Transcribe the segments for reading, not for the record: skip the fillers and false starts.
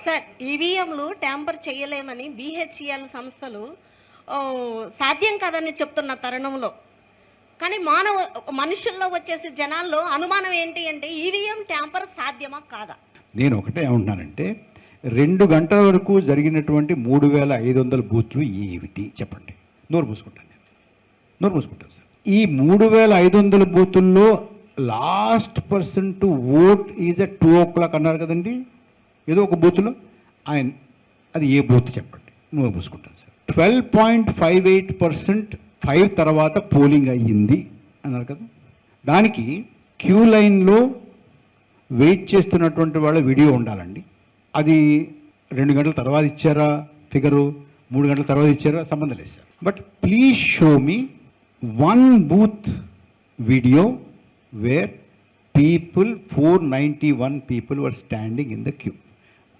Sir, ఈవీఎంలు tamper చేయలేమని BHEL సంస్థలు సాధ్యం కాదని చెప్తున్న తరుణంలో, కానీ మనుషుల్లో వచ్చేసి జనాల్లో అనుమానం ఏంటి అంటే ఈవీఎం ట్యాంపర్ సాధ్యమా కాదా? నేను ఒకటే ఏమంటున్నానంటే 2 గంటల వరకు జరిగినటువంటి 3500 బూత్లు ఏమిటి చెప్పండి. నోరు మూసుకుంటాను సార్. ఈ 3500 బూతుల్లో last person to vote is at 2 o'clock అన్నారు కదండి. ఏదో ఒక బూత్లో ఆయన, అది ఏ బూత్ చెప్పండి. నోరు మూసుకుంటాను సార్. 12.58% 5 తర్వాత పోలింగ్ అయ్యింది అన్నారు కదా. దానికి క్యూ లైన్లో వెయిట్ చేస్తున్నటువంటి వాళ్ళ వీడియో ఉండాలండి. అది 2 గంటల తర్వాత ఇచ్చారా ఫిగరు, 3 గంటల తర్వాత ఇచ్చారా సంబంధం లేదు sir. But please show me 1 booth video where 491 people were standing in the queue.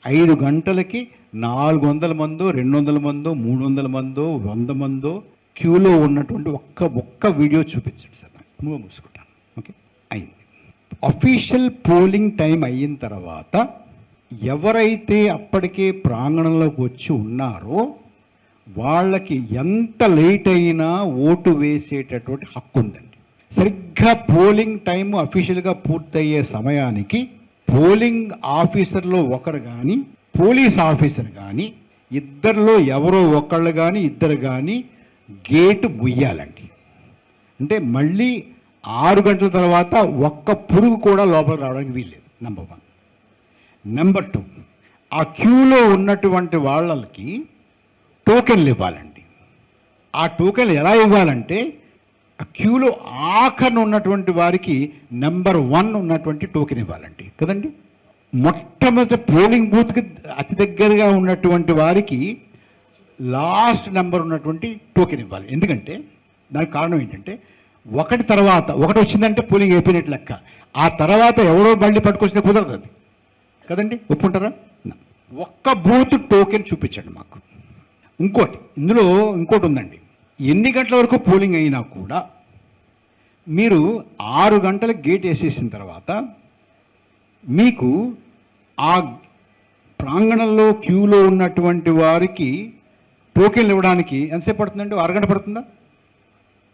5 గంటలకి 400 మందో 200 మందో 300 మందో 100 మందో క్యూలో ఉన్నటువంటి ఒక్క వీడియో చూపించండి సార్. నువ్వు మూసుకుంటాను. ఓకే, అయింది. అఫీషియల్ పోలింగ్ టైం అయిన తర్వాత ఎవరైతే అప్పటికే ప్రాంగణంలోకి వచ్చి ఉన్నారో వాళ్ళకి ఎంత లేట్ అయినా ఓటు వేసేటటువంటి హక్కు ఉందండి. సరిగ్గా పోలింగ్ టైం అఫీషియల్గా పూర్తయ్యే సమయానికి పోలింగ్ ఆఫీసర్లో ఒకరు కానీ పోలీస్ ఆఫీసర్ కానీ ఇద్దరిలో ఎవరో ఒకళ్ళు కానీ ఇద్దరు కానీ గేటు ముయ్యాలండి. అంటే మళ్ళీ 6 గంటల తర్వాత ఒక్క పురుగు కూడా లోపల రావడానికి వీల్లేదు. నెంబర్ 1. నెంబర్ 2, ఆ క్యూలో ఉన్నటువంటి వాళ్ళకి టోకెన్లు ఇవ్వాలండి. ఆ టోకెన్లు ఎలా ఇవ్వాలంటే ఆ క్యూలో ఆఖరణ ఉన్నటువంటి వారికి నెంబర్ 1 ఉన్నటువంటి టోకెన్ ఇవ్వాలండి కదండి. మొట్టమొదటి పోలింగ్ బూత్కి అతి దగ్గరగా ఉన్నటువంటి వారికి లాస్ట్ నెంబర్ ఉన్నటువంటి టోకెన్ ఇవ్వాలి. ఎందుకంటే దానికి కారణం ఏంటంటే ఒకటి తర్వాత ఒకటి వచ్చిందంటే పోలింగ్ అయిపోయినట్లు లెక్క. ఆ తర్వాత ఎవరో బండి పట్టుకొచ్చినా కుదరదు అది కదండి. ఒప్పుకుంటారా? ఒక్క బూత్ టోకెన్ చూపించండి మాకు. ఇందులో ఇంకోటి ఉందండి. ఎన్ని గంటల వరకు పోలింగ్ అయినా కూడా మీరు 6 గంటలకు గేట్ వేసేసిన తర్వాత మీకు ఆ ప్రాంగణంలో క్యూలో ఉన్నటువంటి వారికి టోకెన్లు ఇవ్వడానికి ఎంతసేపు పడుతుందండి? అరగంట పడుతుందా?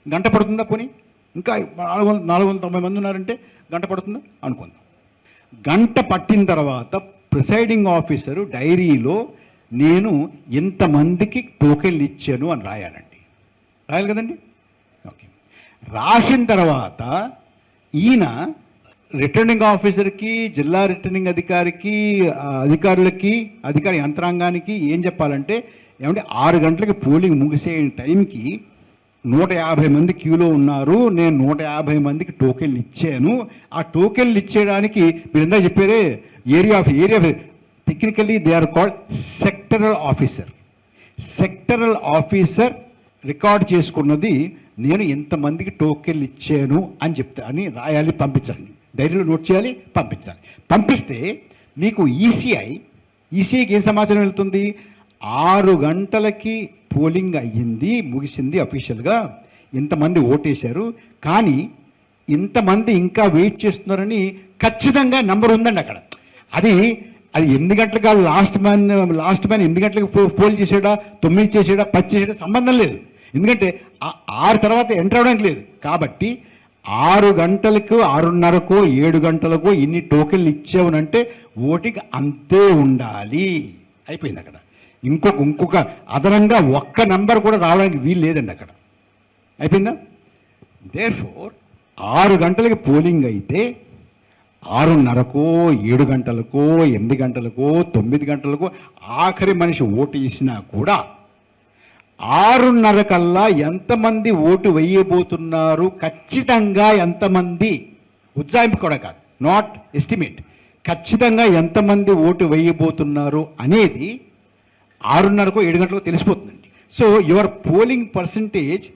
గంట పడుతుందా? పోనీ ఇంకా 490 మంది ఉన్నారంటే గంట పడుతుందా అనుకుందాం. గంట పట్టిన తర్వాత ప్రిసైడింగ్ ఆఫీసరు డైరీలో నేను ఇంతమందికి టోకెన్లు ఇచ్చాను అని రాయాలండి. రాయాలి కదండి. ఓకే, రాసిన తర్వాత ఈయన రిటర్నింగ్ ఆఫీసర్కి, జిల్లా రిటర్నింగ్ అధికారికి, అధికార యంత్రాంగానికి ఏం చెప్పాలంటే, ఏమంటే 6 గంటలకి పోలింగ్ ముగిసే టైంకి 150 మంది క్యూలో ఉన్నారు, నేను 150 మందికి టోకెన్లు ఇచ్చాను. ఆ టోకెన్లు ఇచ్చేయడానికి మీరు ఇందా చెప్పారే area technically they are called sectoral officer record చేసుకున్నది నేను ఇంతమందికి టోకెన్లు ఇచ్చాను అని అని రాయాలి, పంపించాలి. డైరీలో నోట్ చేయాలి, పంపించాలి. పంపిస్తే మీకు ఈసీఐకి ఏ సమాచారం వెళ్తుంది? 6 గంటలకి పోలింగ్ అయ్యింది, ముగిసింది అఫీషియల్గా, ఇంతమంది ఓటేశారు, కానీ ఇంతమంది ఇంకా వెయిట్ చేస్తున్నారని ఖచ్చితంగా నంబర్ ఉందండి అక్కడ. అది ఎన్ని గంటలకు లాస్ట్ మ్యాన్ 8 గంటలకు పోల్ చేసాడా, 9 చేసాడా, 10 చేసాడా సంబంధం లేదు. ఎందుకంటే 6 తర్వాత ఎంటర్ అవడానికి లేదు. కాబట్టి 6 గంటలకు 6:30కో 7 గంటలకో ఇన్ని టోకెన్లు ఇచ్చావునంటే ఓటింగ్ అంతే ఉండాలి. అయిపోయింది అక్కడ. ఇంకొక అదనంగా ఒక్క నంబర్ కూడా రావడానికి వీలు లేదండి అక్కడ. అయిపోయిందా? దేర్ఫోర్ 6 గంటలకి పోలింగ్ అయితే 6:30కో 7 గంటలకో 8 గంటలకో 9 గంటలకో ఆఖరి మనిషి ఓటు వేసినా కూడా 6:30 కల్లా ఎంతమంది ఓటు వేయబోతున్నారు, ఖచ్చితంగా ఎంతమంది, ఉజ్జాయింపు కూడా కాదు, నాట్ ఎస్టిమేట్, ఖచ్చితంగా ఎంతమంది ఓటు వేయబోతున్నారు అనేది 6:30కో 7 గంటలకు తెలిసిపోతుందండి. సో యువర్ పోలింగ్ పర్సంటేజ్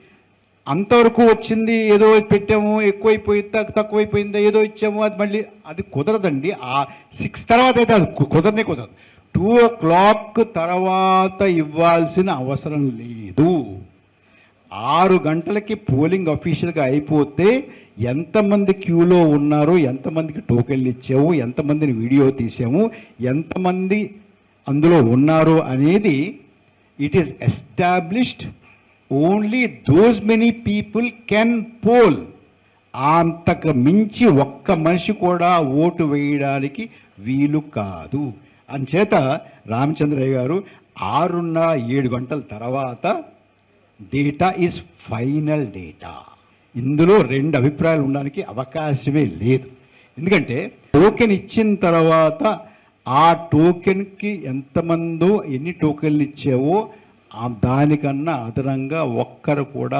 అంతవరకు వచ్చింది, ఏదో పెట్టాము, ఎక్కువైపోయిందా తక్కువైపోయిందా, ఏదో ఇచ్చాము, అది మళ్ళీ అది కుదరదండి. ఆ 6 తర్వాత అయితే అది కుదరదు. 2 o'clock తర్వాత ఇవ్వాల్సిన అవసరం లేదు. 6 గంటలకి పోలింగ్ అఫీషియల్గా అయిపోతే ఎంతమంది క్యూలో ఉన్నారు, ఎంతమందికి టోకెన్లు ఇచ్చాము, ఎంతమందిని వీడియో తీసాము, ఎంతమంది అందులో ఉన్నారు అనేది it is established. Only those many people can poll. అంతకు మించి ఒక్క మనిషి కూడా ఓటు వేయడానికి వీలు కాదు. అంచేత రామచంద్రయ్య గారు 6.5-7 గంటల తర్వాత డేటా ఈజ్ ఫైనల్ డేటా. ఇందులో 2 అభిప్రాయాలు ఉండడానికి అవకాశమే లేదు. ఎందుకంటే టోకెన్ ఇచ్చిన తర్వాత ఆ టోకెన్కి ఎంతమందో ఎన్ని టోకెన్లు ఇచ్చావో దానికన్నా అదనంగా ఒక్కరు కూడా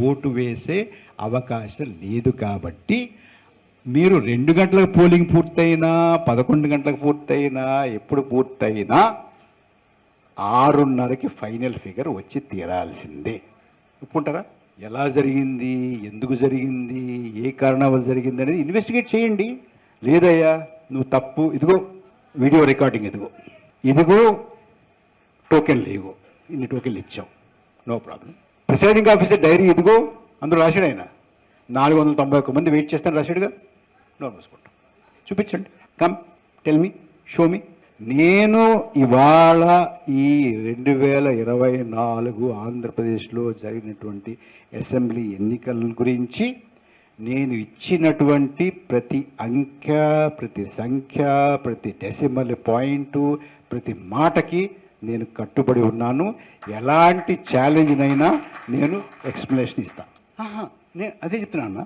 ఓటు వేసే అవకాశం లేదు. కాబట్టి మీరు 2 గంటలకు పోలింగ్ పూర్తయినా 11 గంటలకు పూర్తయినా ఎప్పుడు పూర్తయినా 6:30కి ఫైనల్ ఫిగర్ వచ్చి తీరాల్సిందే. ఒప్పుకుంటారా? ఎలా జరిగింది, ఎందుకు జరిగింది, ఏ కారణం వల్ల జరిగింది అనేది ఇన్వెస్టిగేట్ చేయండి. లేదయ్యా నువ్వు తప్పు, ఇదిగో వీడియో రికార్డింగ్, ఇదిగో టోకెన్లు, ఇదిగో ఇన్ని టోకెన్లు ఇచ్చాం, no problem. Presiding officer diary ఇదిగో అందులో రాశాడు, ఆయన 491 మంది వెయిట్ చేస్తాను రాశాడుగా, నోట్ మూసుకుంటాం. చూపించండి, come tell me, show me. నేను ఇవాళ ఈ 2024 ఆంధ్రప్రదేశ్లో జరిగినటువంటి అసెంబ్లీ ఎన్నికల గురించి నేను ఇచ్చినటువంటి ప్రతి అంకె, ప్రతి సంఖ్య, ప్రతి డెసిమల్ పాయింటు, ప్రతి మాటకి నేను కట్టుబడి ఉన్నాను. ఎలాంటి ఛాలెంజ్నైనా నేను ఎక్స్ప్లెనేషన్ ఇస్తాను. నేను అదే చెప్తున్నాను.